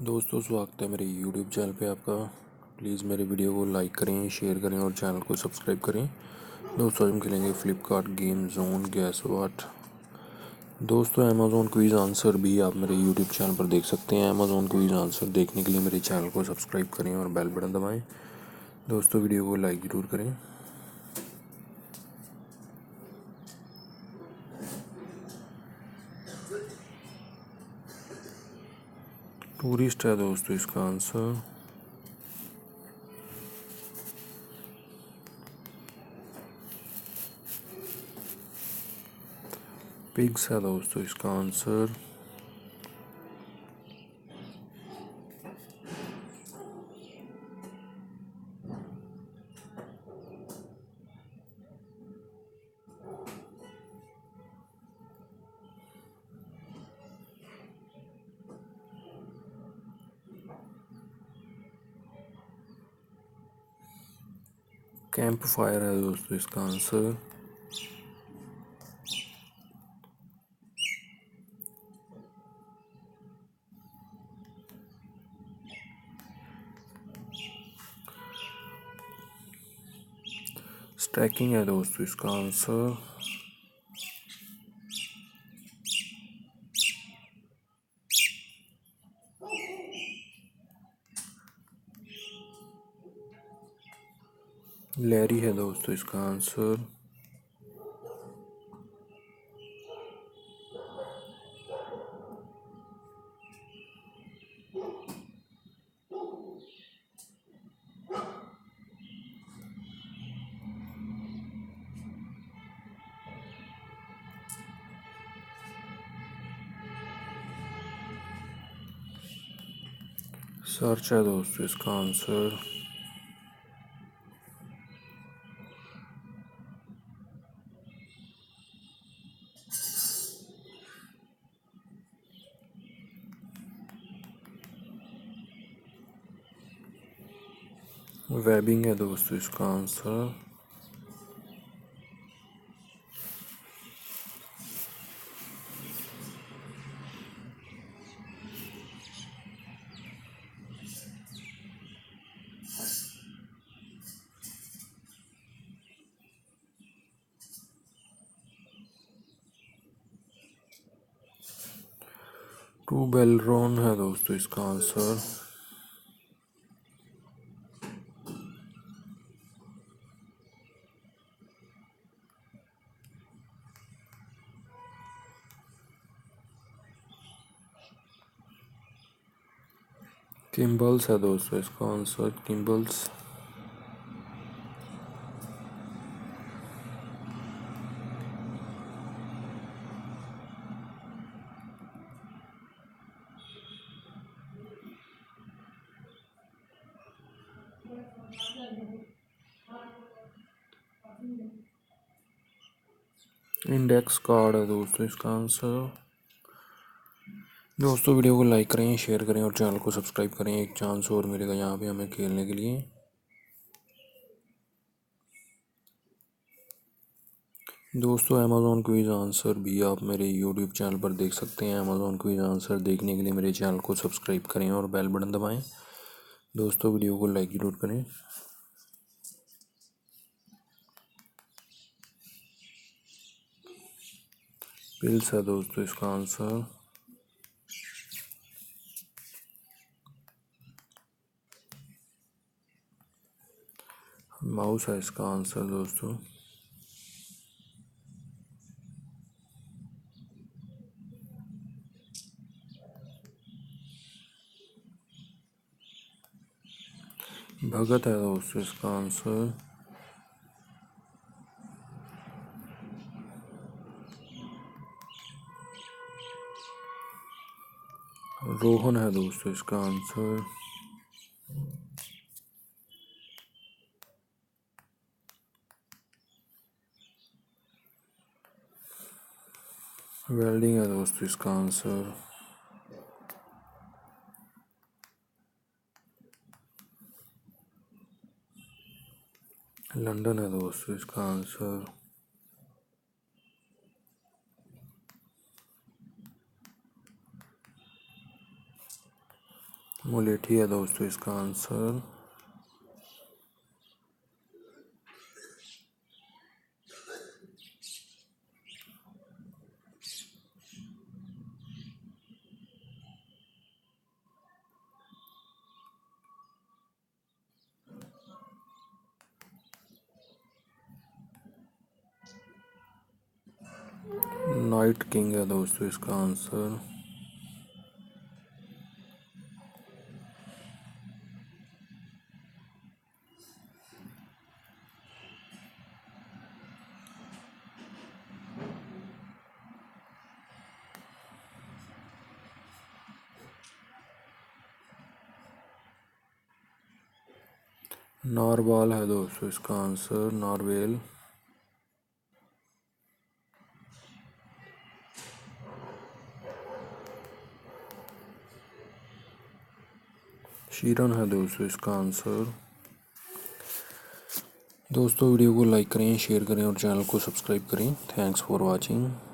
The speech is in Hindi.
दोस्तों स्वागत है मेरे YouTube चैनल पे आपका। प्लीज़ मेरे वीडियो को लाइक करें, शेयर करें और चैनल को सब्सक्राइब करें। दोस्तों हम खेलेंगे Flipkart game zone gas what. दोस्तों अमेज़ॉन क्विज़ आंसर भी आप मेरे YouTube चैनल पर देख सकते हैं। अमेज़ॉन क्विज़ आंसर देखने के लिए मेरे चैनल को सब्सक्राइब करें और बेल बटन दबाएँ। दोस्तों वीडियो को लाइक ज़रूर करें। टूरिस्ट है दोस्तों इसका आंसर। पिग्स है दोस्तों इसका आंसर। कैंप फायर है दोस्तों इसका आंसर। स्ट्रैकिंग है दोस्तों इसका आंसर। लैरी है दोस्तों इसका आंसर। सर्च है दोस्तों इसका आंसर। वेबिंग है दोस्तों इसका आंसर। टू बेलरोन है दोस्तों इसका आंसर। किम्बल्स है दोस्तों इसका आंसर। किम्बल्स। इंडेक्स कार्ड है दोस्तों इसका आंसर। दोस्तों वीडियो को लाइक करें, शेयर करें और चैनल को सब्सक्राइब करें। एक चांस और मिलेगा यहाँ पे हमें खेलने के लिए। दोस्तों अमेज़ॉन क्विज़ आंसर भी आप मेरे YouTube चैनल पर देख सकते हैं। अमेज़ॉन क्विज़ आंसर देखने के लिए मेरे चैनल को सब्सक्राइब करें और बेल बटन दबाएं। दोस्तों वीडियो को लाइक ज़रूर करें। पिल्स है दोस्तों इसका आंसर। माउस है इसका आंसर दोस्तों। भगत है दोस्तों इसका आंसर। रोहन है दोस्तों इसका आंसर। वेल्डिंग है दोस्तों इसका आंसर। लंदन है दोस्तों इसका आंसर। मुलेठी है दोस्तों इसका आंसर। नाइट किंग है दोस्तों इसका आंसर। नारवाल है दोस्तों इसका आंसर, नारवेल। शीरन है दोस्तों इसका आंसर। दोस्तों वीडियो को लाइक करें, शेयर करें और चैनल को सब्सक्राइब करें। Thanks for watching.